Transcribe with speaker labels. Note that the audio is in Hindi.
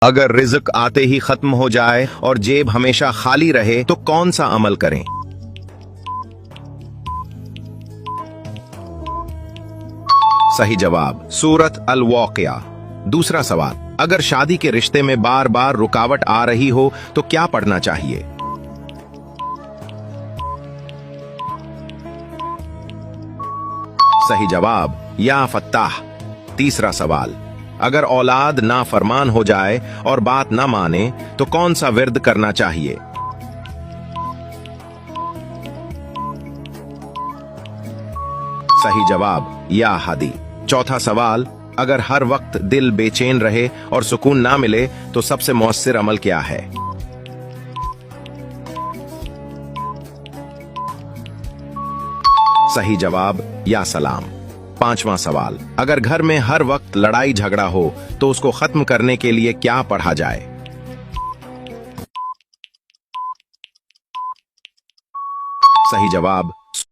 Speaker 1: अगर रिज़्क आते ही खत्म हो जाए और जेब हमेशा खाली रहे तो कौन सा अमल करें? सही जवाब सूरत अल वाक़िया। दूसरा सवाल, अगर शादी के रिश्ते में बार बार रुकावट आ रही हो तो क्या पढ़ना चाहिए? सही जवाब या फत्ताह। तीसरा सवाल, अगर औलाद ना फरमान हो जाए और बात ना माने तो कौन सा विर्द करना चाहिए? सही जवाब या हादी। चौथा सवाल, अगर हर वक्त दिल बेचैन रहे और सुकून ना मिले तो सबसे मौसर अमल क्या है? सही जवाब या सलाम। पांचवा सवाल, अगर घर में हर वक्त लड़ाई झगड़ा हो तो उसको खत्म करने के लिए क्या पढ़ा जाए? सही जवाब